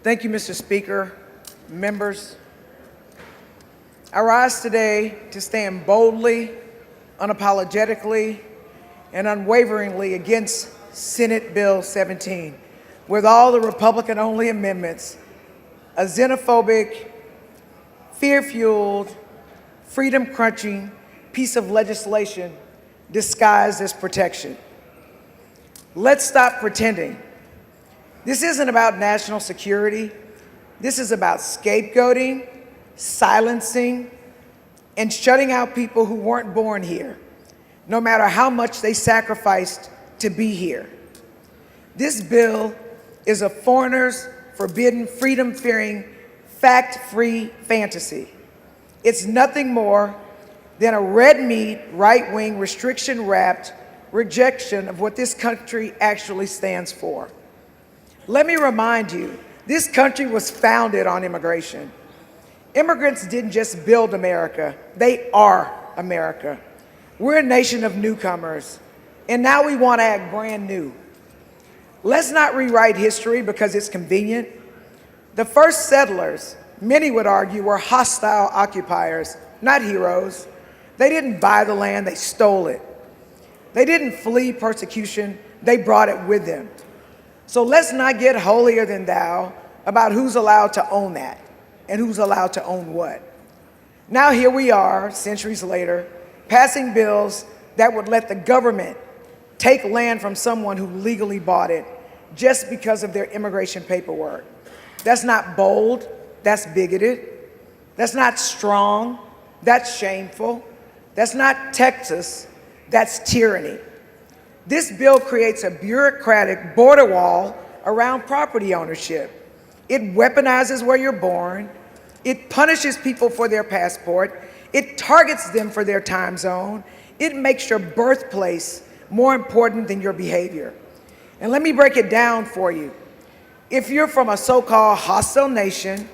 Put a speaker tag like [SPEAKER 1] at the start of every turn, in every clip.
[SPEAKER 1] Thank you, Mr. Speaker, members. I rise today to stand boldly, unapologetically, and unwaveringly against Senate Bill 17, with all the Republican-only amendments, a xenophobic, fear-fueled, freedom-crunching piece of legislation disguised as protection. Let's stop pretending. This isn't about national security. This is about scapegoating, silencing, and shutting out people who weren't born here, no matter how much they sacrificed to be here. This bill is a foreigner's forbidden, freedom-fearing, fact-free fantasy. It's nothing more than a red meat, right-wing, restriction-wrapped rejection of what this country actually stands for. Let me remind you, this country was founded on immigration. Immigrants didn't just build America, they are America. We're a nation of newcomers, and now we want to act brand new. Let's not rewrite history because it's convenient. The first settlers, many would argue, were hostile occupiers, not heroes. They didn't buy the land, they stole it. They didn't flee persecution, they brought it with them. So let's not get holier than thou about who's allowed to own that and who's allowed to own what. Now here we are, centuries later, passing bills that would let the government take land from someone who legally bought it just because of their immigration paperwork. That's not bold, that's bigoted. That's not strong, that's shameful. That's not Texas, that's tyranny. This bill creates a bureaucratic border wall around property ownership. It weaponizes where you're born. It punishes people for their passport. It targets them for their time zone. It makes your birthplace more important than your behavior. And let me break it down for you. If you're from a so-called hostile nation,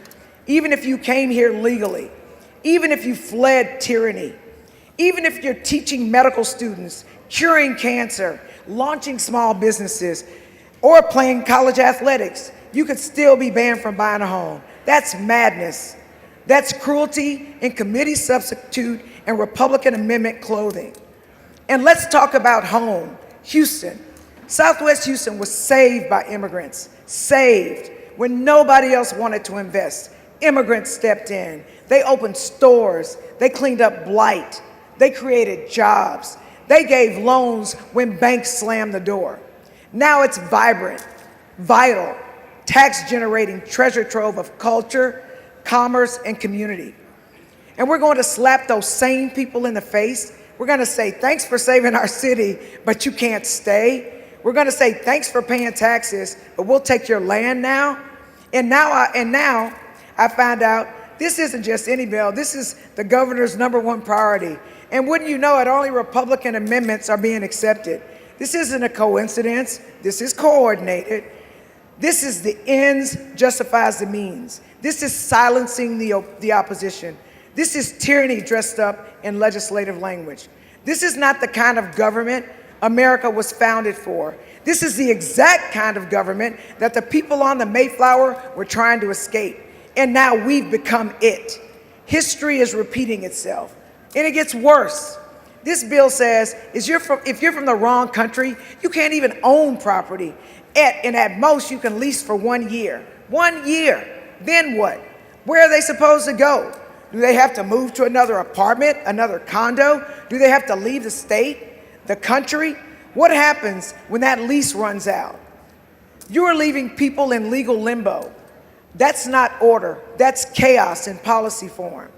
[SPEAKER 1] even if you came here legally, even if you fled tyranny, even if you're teaching medical students, curing cancer, launching small businesses, or playing college athletics, you could still be banned from buying a home. That's madness. That's cruelty in committee substitute and Republican amendment clothing. And let's talk about home. Houston. Southwest Houston was saved by immigrants. Saved when nobody else wanted to invest. Immigrants stepped in. They opened stores. They cleaned up blight. They created jobs. They gave loans when banks slammed the door. Now it's vibrant, vital, tax-generating treasure trove of culture, commerce, and community. And we're going to slap those same people in the face. We're going to say, thanks for saving our city, but you can't stay. We're going to say, thanks for paying taxes, but we'll take your land now. And now I found out this isn't just any bill. This is the governor's #1 priority. And wouldn't you know it, only Republican amendments are being accepted. This isn't a coincidence. This is coordinated. This is the ends justifies the means. This is silencing the opposition. This is tyranny dressed up in legislative language. This is not the kind of government America was founded for. This is the exact kind of government that the people on the Mayflower were trying to escape. And now we've become it. History is repeating itself. And it gets worse. This bill says if you're from the wrong country, you can't even own property. And at most, you can lease for 1 year. 1 year. Then what? Where are they supposed to go? Do they have to move to another apartment, another condo? Do they have to leave the state, the country? What happens when that lease runs out? You are leaving people in legal limbo. That's not order. That's chaos in policy form.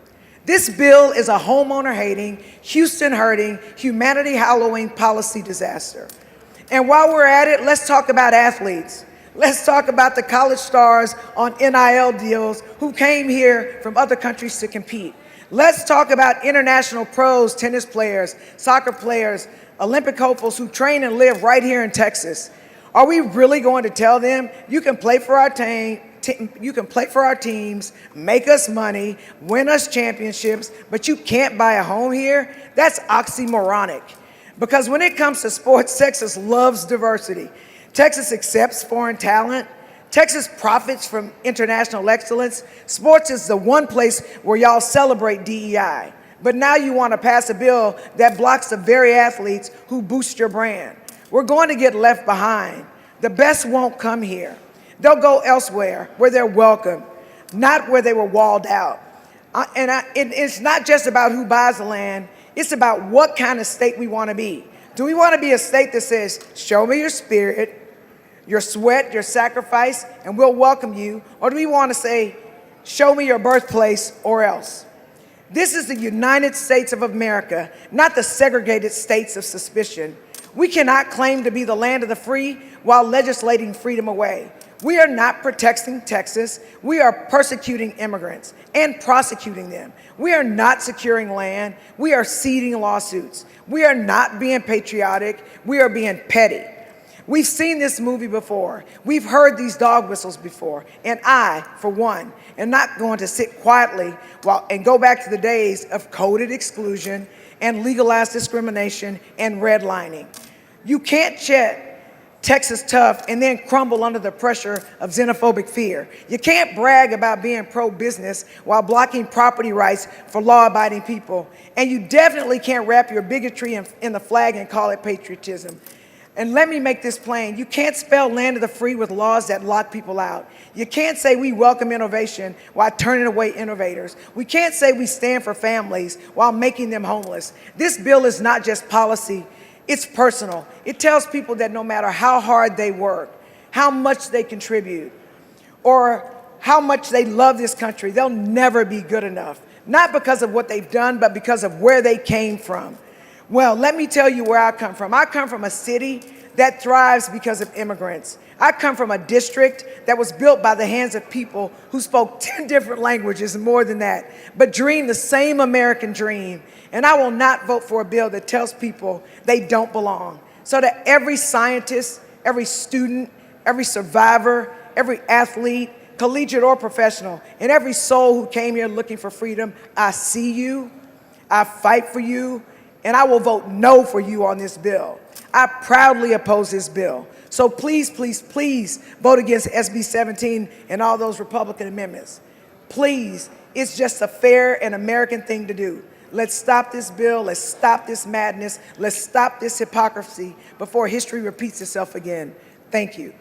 [SPEAKER 1] This bill is a homeowner-hating, Houston-hurting, humanity-hallowing policy disaster. And while we're at it, let's talk about athletes. Let's talk about the college stars on NIL deals who came here from other countries to compete. Let's talk about international pros, tennis players, soccer players, Olympic hopefuls who train and live right here in Texas. Are we really going to tell them, you can play for our teams, make us money, win us championships, but you can't buy a home here? That's oxymoronic. Because when it comes to sports, Texas loves diversity. Texas accepts foreign talent. Texas profits from international excellence. Sports is the one place where y'all celebrate DEI. But now you want to pass a bill that blocks the very athletes who boost your brand. We're going to get left behind. The best won't come here. They'll go elsewhere where they're welcome, not where they were walled out. It's not just about who buys the land, it's about what kind of state we want to be. Do we want to be a state that says, show me your spirit, your sweat, your sacrifice, and we'll welcome you? Or do we want to say, show me your birthplace or else? This is the United States of America, not the segregated states of suspicion. We cannot claim to be the land of the free while legislating freedom away. We are not protecting Texas. We are persecuting immigrants and prosecuting them. We are not securing land. We are seeding lawsuits. We are not being patriotic. We are being petty. We've seen this movie before. We've heard these dog whistles before. And I, for one, am not going to sit quietly and go back to the days of coded exclusion and legalized discrimination and redlining. You can't chat Texas tough and then crumble under the pressure of xenophobic fear. You can't brag about being pro-business while blocking property rights for law-abiding people. And you definitely can't wrap your bigotry in the flag and call it patriotism. And let me make this plain. You can't spell land of the free with laws that lock people out. You can't say we welcome innovation while turning away innovators. We can't say we stand for families while making them homeless. This bill is not just policy, it's personal. It tells people that no matter how hard they work, how much they contribute, or how much they love this country, they'll never be good enough. Not because of what they've done, but because of where they came from. Well, let me tell you where I come from. I come from a city that thrives because of immigrants. I come from a district that was built by the hands of people who spoke 10 different languages and more than that, but dreamed the same American dream. And I will not vote for a bill that tells people they don't belong. So to every scientist, every student, every survivor, every athlete, collegiate or professional, and every soul who came here looking for freedom, I see you, I fight for you, and I will vote no for you on this bill. I proudly oppose this bill. So please, please, please vote against SB 17 and all those Republican amendments. Please, it's just a fair and American thing to do. Let's stop this bill, let's stop this madness, let's stop this hypocrisy before history repeats itself again. Thank you.